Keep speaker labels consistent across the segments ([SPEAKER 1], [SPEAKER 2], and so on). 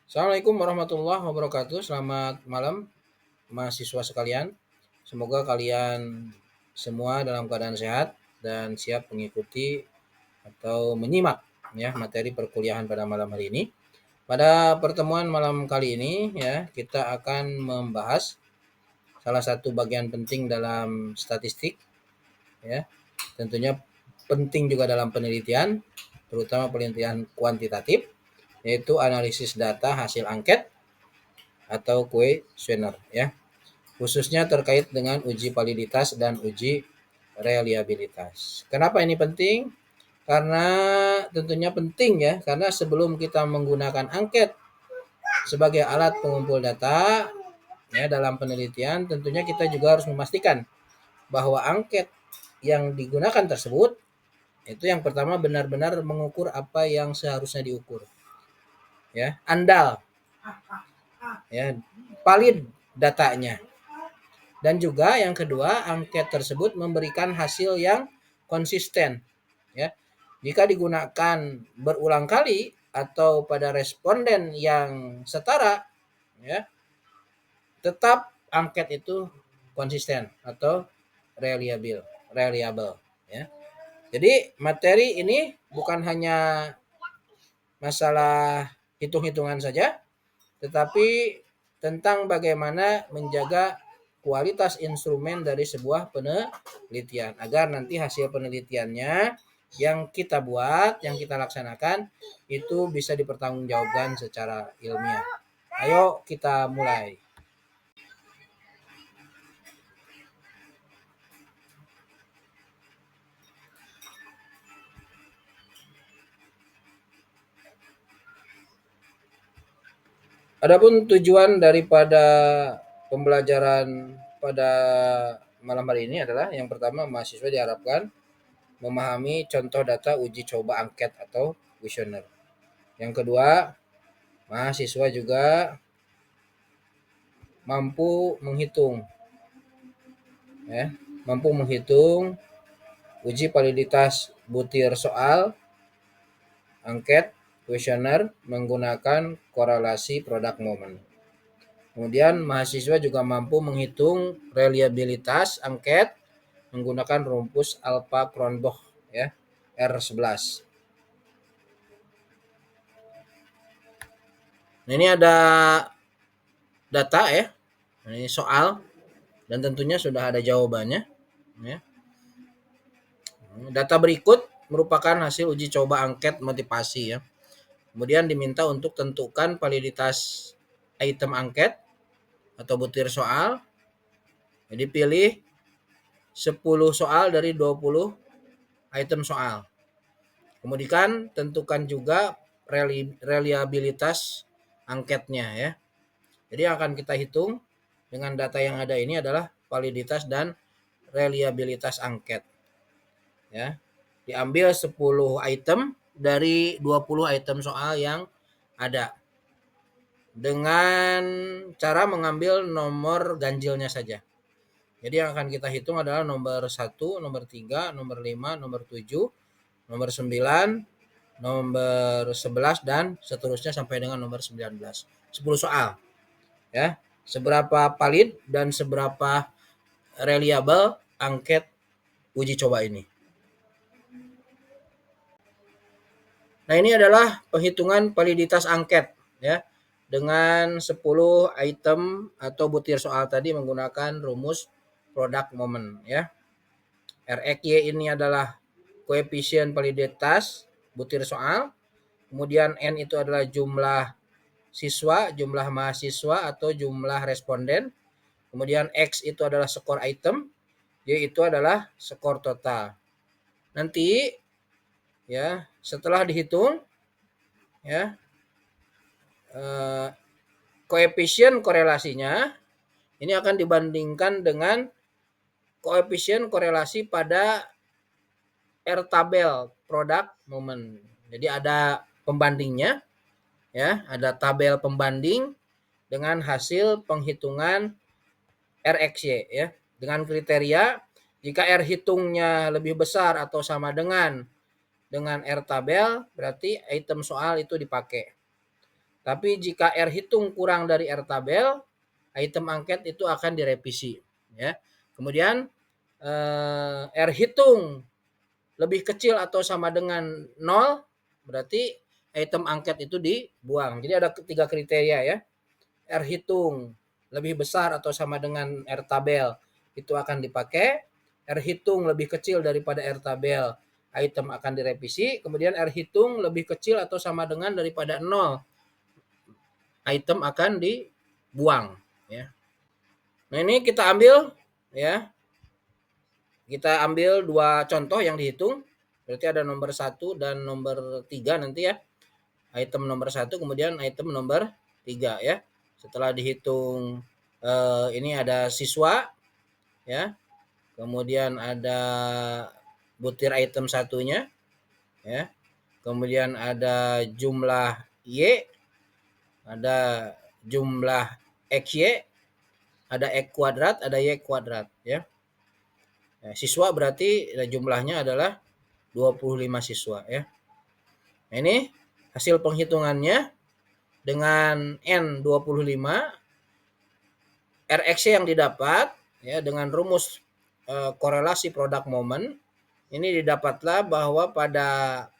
[SPEAKER 1] Assalamualaikum warahmatullahi wabarakatuh. Selamat malam mahasiswa sekalian. Semoga kalian semua dalam keadaan sehat dan siap mengikuti atau menyimak ya materi perkuliahan pada malam hari ini. Pada pertemuan malam kali ini ya kita akan membahas salah satu bagian penting dalam statistik ya. Tentunya penting juga dalam penelitian, terutama penelitian kuantitatif, yaitu analisis data hasil angket atau kuesioner ya, khususnya terkait dengan uji validitas dan uji reliabilitas. Kenapa ini penting? Karena tentunya penting ya, karena sebelum kita menggunakan angket sebagai alat pengumpul data ya dalam penelitian, tentunya kita juga harus memastikan bahwa angket yang digunakan tersebut itu yang pertama benar-benar mengukur apa yang seharusnya diukur. Ya, andal ya, valid datanya. Dan juga yang kedua, angket tersebut memberikan hasil yang konsisten ya. Jika digunakan berulang kali atau pada responden yang setara ya, tetap angket itu konsisten atau reliable ya. Jadi materi ini bukan hanya masalah hitung-hitungan saja, tetapi tentang bagaimana menjaga kualitas instrumen dari sebuah penelitian agar nanti hasil penelitiannya yang kita buat, yang kita laksanakan itu bisa dipertanggungjawabkan secara ilmiah. Ayo kita mulai. Adapun tujuan daripada pembelajaran pada malam hari ini adalah yang pertama, mahasiswa diharapkan memahami contoh data uji coba angket atau kuesioner. Yang kedua, mahasiswa juga mampu menghitung ya, mampu menghitung uji validitas butir soal, angket, kuesioner menggunakan korelasi product moment. Kemudian mahasiswa juga mampu menghitung reliabilitas angket menggunakan rumpus Alpha-Cronbach ya, R11. Nah, ini ada data ya. Ini soal dan tentunya sudah ada jawabannya ya. Data berikut merupakan hasil uji coba angket motivasi ya. Kemudian diminta untuk tentukan validitas item angket atau butir soal. Jadi pilih 10 soal dari 20 item soal. Kemudian tentukan juga reliabilitas angketnya ya. Jadi yang akan kita hitung dengan data yang ada ini adalah validitas dan reliabilitas angket. Ya. Diambil 10 item dari 20 item soal yang ada. Dengan cara mengambil nomor ganjilnya saja. Jadi yang akan kita hitung adalah nomor 1, nomor 3, nomor 5, nomor 7, nomor 9, nomor 11 dan seterusnya sampai dengan nomor 19. 10 soal. Ya. Seberapa valid dan seberapa reliable angket uji coba ini. Nah, ini adalah penghitungan validitas angket ya. Dengan 10 item atau butir soal tadi menggunakan rumus product moment ya. RXY ini adalah koefisien validitas butir soal. Kemudian N itu adalah jumlah siswa, jumlah mahasiswa atau jumlah responden. Kemudian X itu adalah skor item, Y itu adalah skor total. Nanti ya, setelah dihitung ya, koefisien korelasinya ini akan dibandingkan dengan koefisien korelasi pada R tabel product moment. Jadi ada pembandingnya ya, ada tabel pembanding dengan hasil penghitungan RXY ya, dengan kriteria jika R hitungnya lebih besar atau sama dengan R tabel berarti item soal itu dipakai. Tapi jika R hitung kurang dari R tabel, item angket itu akan direvisi, ya. Kemudian R hitung lebih kecil atau sama dengan 0, berarti item angket itu dibuang. Jadi ada 3 kriteria, ya. R hitung lebih besar atau sama dengan R tabel itu akan dipakai. R hitung lebih kecil daripada R tabel, item akan direvisi. Kemudian R hitung lebih kecil atau sama dengan daripada 0, item akan dibuang, ya. Nah, ini kita ambil, ya. Kita ambil 2 contoh yang dihitung. Berarti ada nomor 1 dan nomor 3 nanti, ya. Item nomor 1 kemudian item nomor 3, ya. Setelah dihitung ini ada siswa, ya. Kemudian ada butir item satunya, ya. Kemudian ada jumlah Y, ada jumlah XY, ada X kuadrat, ada Y kuadrat, ya. Siswa berarti jumlahnya adalah 25 siswa, ya. Nah, ini hasil penghitungannya dengan N 25, RX yang didapat, ya, dengan rumus korelasi produk momen. Ini didapatlah bahwa pada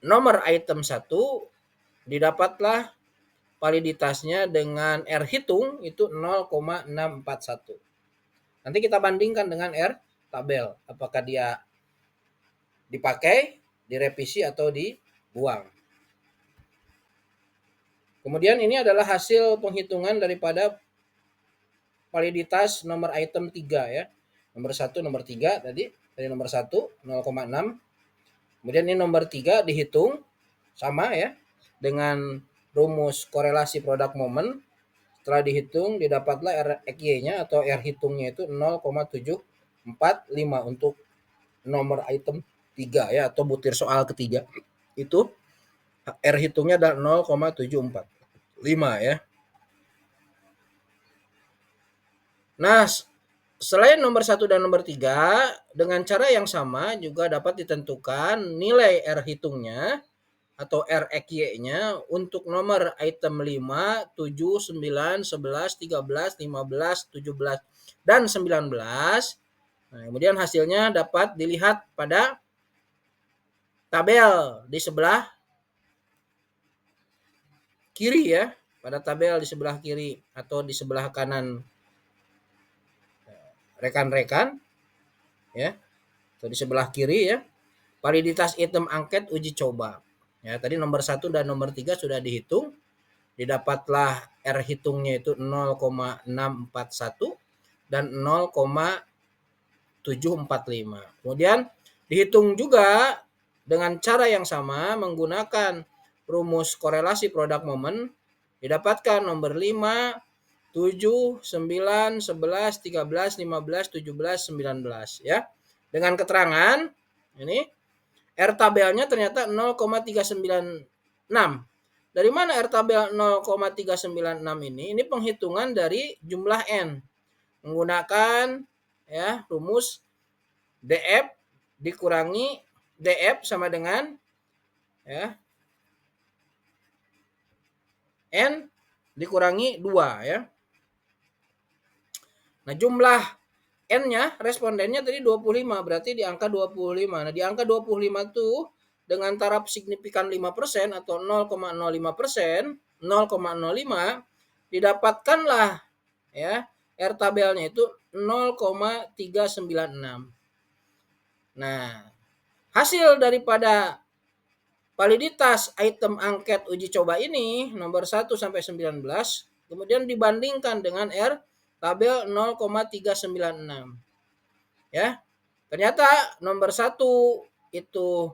[SPEAKER 1] nomor item 1 didapatlah validitasnya dengan R hitung itu 0,641. Nanti kita bandingkan dengan R tabel, apakah dia dipakai, direvisi atau dibuang. Kemudian ini adalah hasil penghitungan daripada validitas nomor item 3, ya. Nomor 1, nomor 3 tadi. Dari nomor 1 0,6. Kemudian ini nomor 3 dihitung sama, ya, dengan rumus korelasi produk momen. Setelah dihitung didapatlah RXY-nya atau R hitungnya itu 0,745 untuk nomor item 3, ya, atau butir soal ketiga. Itu R hitungnya adalah 0,745, ya. Nah, selain nomor 1 dan nomor 3, dengan cara yang sama juga dapat ditentukan nilai R hitungnya atau RXY-nya untuk nomor item 5, 7, 9, 11, 13, 15, 17, dan 19. Nah, kemudian hasilnya dapat dilihat pada tabel di sebelah kiri, ya. Pada tabel di sebelah kiri atau di sebelah kanan rekan-rekan, ya, atau di sebelah kiri, ya, validitas item angket uji coba, ya. Tadi nomor 1 dan nomor 3 sudah dihitung, didapatlah R hitungnya itu 0,641 dan 0,745. Kemudian dihitung juga dengan cara yang sama menggunakan rumus korelasi produk momen, didapatkan nomor 5, 7, 9, 11, 13, 15, 17, 19, ya. Dengan keterangan ini R tabelnya ternyata 0,396. Dari mana R tabel 0,396 ini? Ini penghitungan dari jumlah N menggunakan, ya, rumus DF dikurangi DF sama dengan, ya, N dikurangi 2, ya. Nah, jumlah N-nya, respondennya tadi 25, berarti di angka 25. Nah, di angka 25 itu dengan taraf signifikan 5% atau 0,05%, 0,05, didapatkanlah, ya, R tabelnya itu 0,396. Nah, hasil daripada validitas item angket uji coba ini nomor 1 sampai 19 kemudian dibandingkan dengan R tabel 0,396, ya. Ternyata nomor 1 itu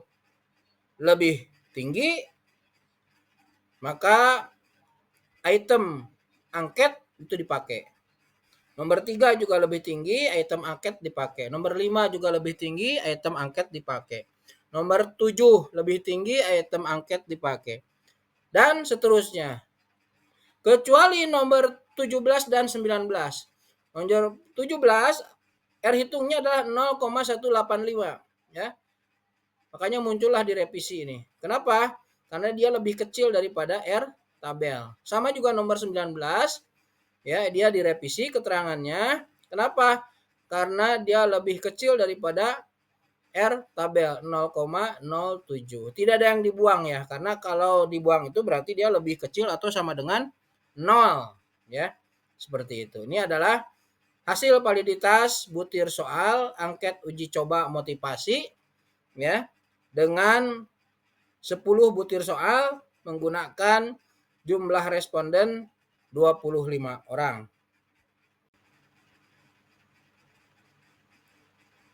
[SPEAKER 1] lebih tinggi, maka item angket itu dipakai. Nomor 3 juga lebih tinggi, item angket dipakai. Nomor 5 juga lebih tinggi, item angket dipakai. Nomor 7 lebih tinggi, item angket dipakai. Dan seterusnya. Kecuali nomor 17 dan 19. Nomor 17 R hitungnya adalah 0,185, ya. Makanya muncullah direvisi ini. Kenapa? karena dia lebih kecil daripada R tabel. Sama juga nomor 19, ya, dia direvisi keterangannya. Kenapa? Karena dia lebih kecil daripada R tabel 0,07. Tidak ada yang dibuang ya, karena kalau dibuang itu berarti dia lebih kecil atau sama dengan 0, ya. Seperti itu. Ini adalah hasil validitas butir soal angket uji coba motivasi, ya, dengan 10 butir soal menggunakan jumlah responden 25 orang.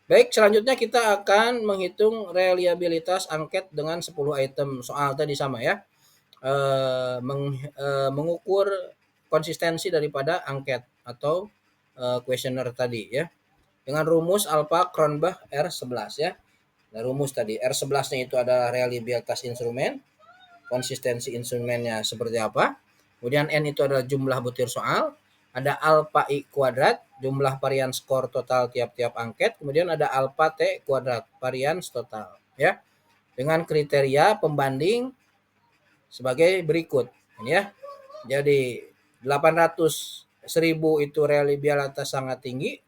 [SPEAKER 1] Baik, selanjutnya kita akan menghitung reliabilitas angket dengan 10 item soal tadi sama ya. Mengukur konsistensi daripada angket atau questionnaire tadi ya. Dengan rumus alpha Cronbach R11 ya. Nah, rumus tadi R11-nya itu adalah reliabilitas instrumen, konsistensi instrumennya seperti apa. Kemudian N itu adalah jumlah butir soal, ada alpha I kuadrat, jumlah varian skor total tiap-tiap angket, kemudian ada alpha T kuadrat, varian total, ya. Dengan kriteria pembanding sebagai berikut, ini ya. Jadi 800 1000 itu reliabilitas sangat tinggi,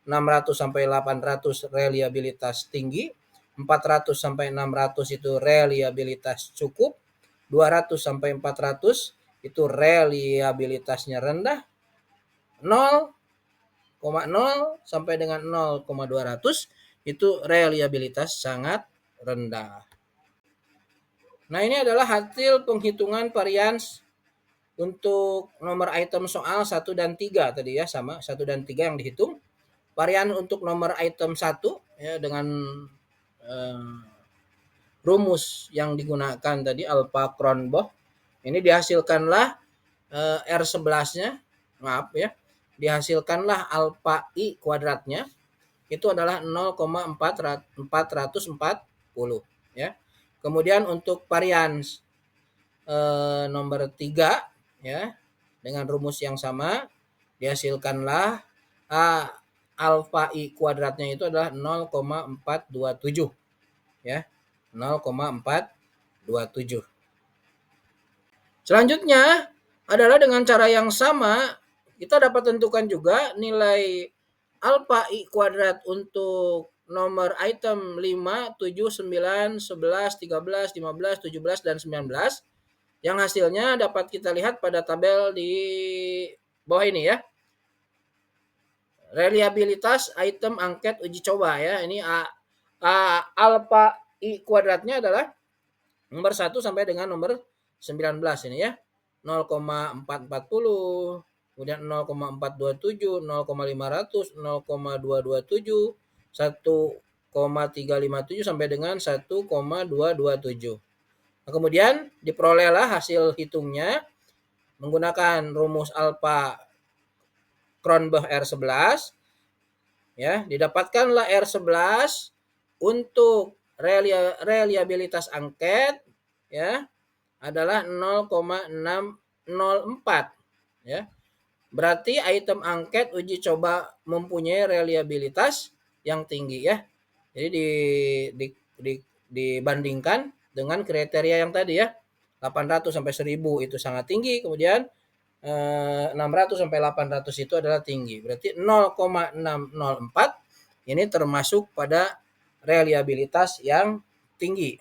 [SPEAKER 1] 600 sampai 800 reliabilitas tinggi, 400 sampai 600 itu reliabilitas cukup, 200 sampai 400 itu reliabilitasnya rendah, 0,0 sampai dengan 0,200 itu reliabilitas sangat rendah. Nah, ini adalah hasil penghitungan varians untuk nomor item soal 1 dan 3 tadi ya, sama 1 dan 3 yang dihitung. Varian untuk nomor item 1 ya dengan rumus yang digunakan tadi alpha Cronbach. Ini dihasilkanlah R11-nya, maaf ya, dihasilkanlah alpha I kuadratnya itu adalah 0,440 ya. Kemudian untuk varians nomor 3 ya dengan rumus yang sama dihasilkanlah alpha I kuadratnya itu adalah 0,427 ya. 0,427. Selanjutnya adalah dengan cara yang sama kita dapat tentukan juga nilai alpha I kuadrat untuk nomor item 5, 7, 9, 11, 13, 15, 17, dan 19 yang hasilnya dapat kita lihat pada tabel di bawah ini ya. Reliabilitas item angket uji coba ya. Ini alpha I kuadratnya adalah nomor 1 sampai dengan nomor 19 ini ya. 0,440, kemudian 0,427, 0,500, 0,227, 1,357 sampai dengan 1,227. Nah, kemudian diperolehlah hasil hitungnya menggunakan rumus alpha Cronbach R11 ya, didapatkanlah R11 untuk reliabilitas angket ya adalah 0,604 ya. Berarti item angket uji coba mempunyai reliabilitas yang tinggi ya. Jadi dibandingkan dengan kriteria yang tadi ya. 800 sampai 1000 itu sangat tinggi, kemudian 600 sampai 800 itu adalah tinggi. Berarti 0,604 ini termasuk pada reliabilitas yang tinggi.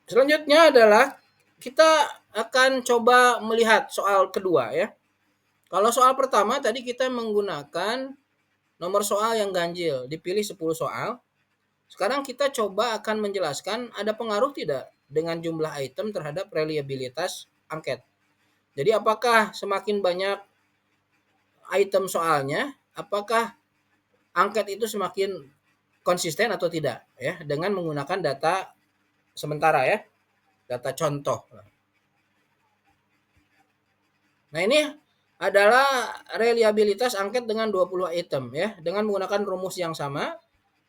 [SPEAKER 1] Selanjutnya adalah kita akan coba melihat soal kedua ya. Kalau soal pertama tadi kita menggunakan nomor soal yang ganjil, dipilih 10 soal. Sekarang kita coba akan menjelaskan ada pengaruh tidak dengan jumlah item terhadap reliabilitas angket. Jadi apakah semakin banyak item soalnya, apakah angket itu semakin konsisten atau tidak ya dengan menggunakan data sementara ya, data contoh. Nah, ini adalah reliabilitas angket dengan 20 item ya, dengan menggunakan rumus yang sama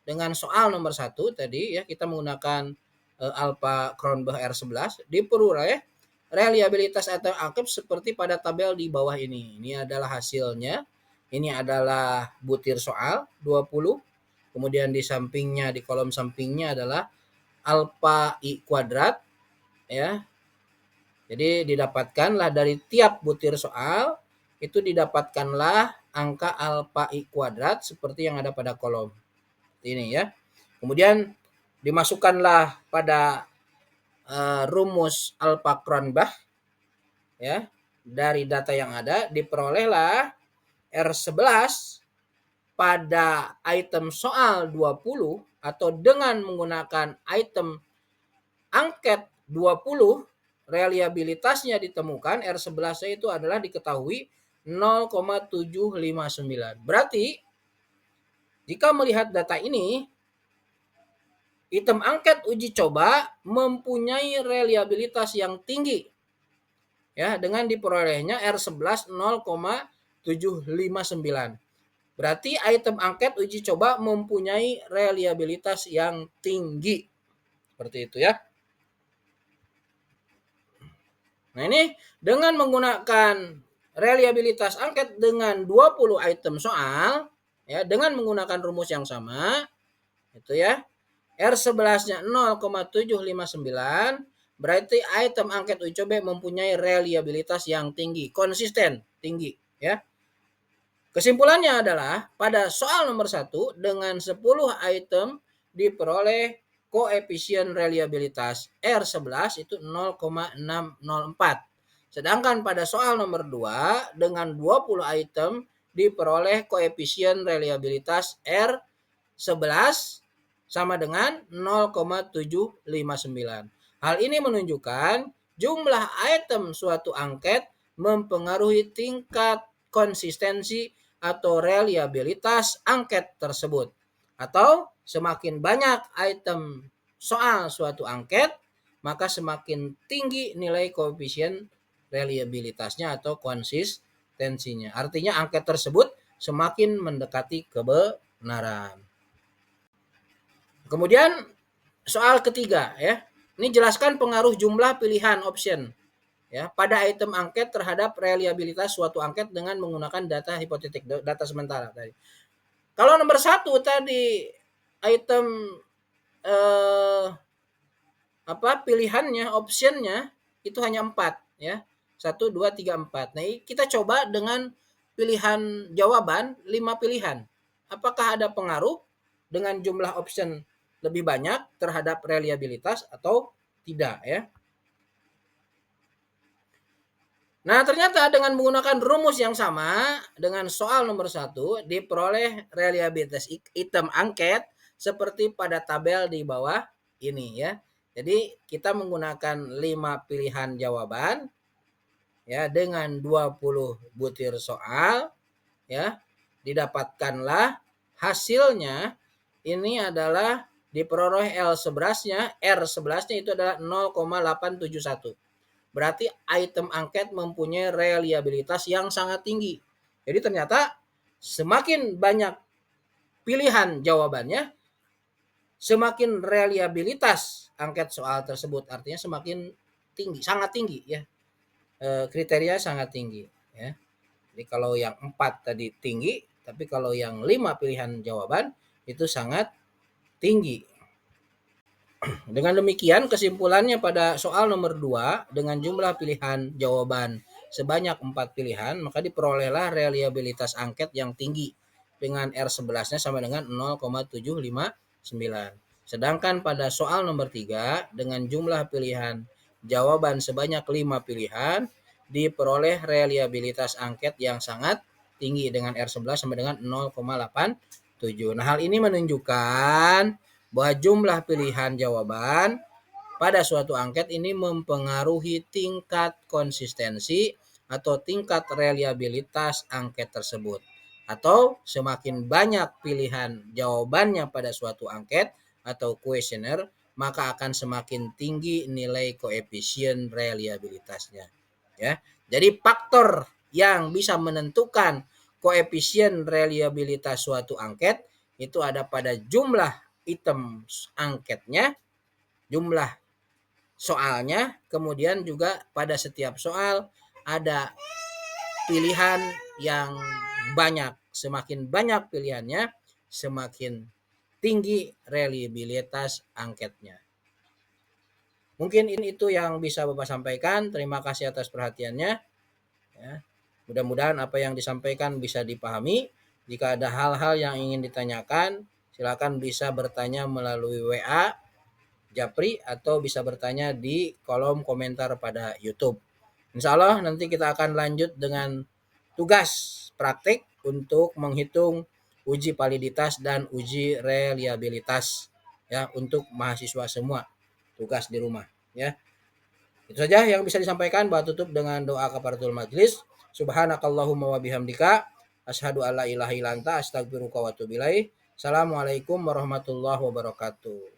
[SPEAKER 1] dengan soal nomor 1 tadi ya, kita menggunakan alpha Cronbach R11, diperoleh reliabilitas atau angket seperti pada tabel di bawah ini. Ini adalah hasilnya. Ini adalah butir soal 20, kemudian di sampingnya, di kolom sampingnya adalah alfa I kuadrat, ya. Jadi didapatkanlah dari tiap butir soal, itu didapatkanlah angka alfa I kuadrat seperti yang ada pada kolom. Ini ya. Kemudian dimasukkanlah pada rumus alfa Cronbach, ya. Dari data yang ada diperolehlah R11 pada item soal 20 atau dengan menggunakan item angket 20, reliabilitasnya ditemukan R11 itu adalah diketahui 0,759. Berarti jika melihat data ini, item angket uji coba mempunyai reliabilitas yang tinggi, ya, dengan diperolehnya R11 0,759. Berarti item angket uji coba mempunyai reliabilitas yang tinggi. Seperti itu ya. Nah ini dengan menggunakan reliabilitas angket dengan 20 item soal, ya, dengan menggunakan rumus yang sama, itu ya, R11-nya 0,759, berarti item angket uji coba mempunyai reliabilitas yang tinggi, konsisten, tinggi, ya. Kesimpulannya adalah pada soal nomor 1 dengan 10 item diperoleh koefisien reliabilitas R11 itu 0,604. Sedangkan pada soal nomor 2 dengan 20 item diperoleh koefisien reliabilitas R11 sama dengan 0,759. Hal ini menunjukkan jumlah item suatu angket mempengaruhi tingkat konsistensi atau reliabilitas angket tersebut. Atau semakin banyak item soal suatu angket, maka semakin tinggi nilai koefisien reliabilitasnya atau konsistensinya. Artinya angket tersebut semakin mendekati kebenaran. Kemudian soal ketiga, ya. Ini jelaskan pengaruh jumlah pilihan option, ya, pada item angket terhadap reliabilitas suatu angket dengan menggunakan data hipotetik, data sementara tadi. Kalau nomor 1 tadi item pilihannya, optionnya itu hanya 4, ya. 1, 2, 3, 4. Nah, kita coba dengan pilihan jawaban 5 pilihan. Apakah ada pengaruh dengan jumlah option lebih banyak terhadap reliabilitas atau tidak, ya? Nah, ternyata dengan menggunakan rumus yang sama dengan soal nomor 1 diperoleh reliabilitas item angket seperti pada tabel di bawah ini, ya. Jadi kita menggunakan 5 pilihan jawaban, ya, dengan 20 butir soal, ya. Didapatkanlah hasilnya ini adalah diperoleh R11-nya itu adalah 0,871. Berarti item angket mempunyai reliabilitas yang sangat tinggi. Jadi ternyata semakin banyak pilihan jawabannya, semakin reliabilitas angket soal tersebut. Artinya semakin tinggi, sangat tinggi, ya. Kriteria sangat tinggi, ya. Jadi kalau yang 4 tadi tinggi, tapi kalau yang 5 pilihan jawaban itu sangat tinggi. Dengan demikian kesimpulannya pada soal nomor 2 dengan jumlah pilihan jawaban sebanyak 4 pilihan, maka diperolehlah reliabilitas angket yang tinggi dengan R11-nya sama dengan 0,759. Sedangkan pada soal nomor 3 dengan jumlah pilihan jawaban sebanyak 5 pilihan diperoleh reliabilitas angket yang sangat tinggi dengan R11 sama dengan 0,87. Nah, hal ini menunjukkan bahwa jumlah pilihan jawaban pada suatu angket ini mempengaruhi tingkat konsistensi atau tingkat reliabilitas angket tersebut. Atau semakin banyak pilihan jawabannya pada suatu angket atau kuesioner, maka akan semakin tinggi nilai koefisien reliabilitasnya, ya. Jadi faktor yang bisa menentukan koefisien reliabilitas suatu angket itu ada pada jumlah item angketnya, jumlah soalnya, kemudian juga pada setiap soal ada pilihan yang banyak. Semakin banyak pilihannya, semakin tinggi reliabilitas angketnya. Mungkin itu yang bisa Bapak sampaikan. Terima kasih atas perhatiannya. Ya. Mudah-mudahan apa yang disampaikan bisa dipahami. Jika ada hal-hal yang ingin ditanyakan, silakan bisa bertanya melalui WA Japri atau bisa bertanya di kolom komentar pada YouTube. Insya Allah nanti kita akan lanjut dengan tugas praktik untuk menghitung uji validitas dan uji reliabilitas ya untuk mahasiswa semua, tugas di rumah ya. Itu saja yang bisa disampaikan. Bahwa tutup dengan doa kafaratul majlis. Subhanakallahumma wa bihamdika asyhadu alla ilaha illa anta astaghfiruka wa atubu ilaik. Assalamualaikum warahmatullahi wabarakatuh.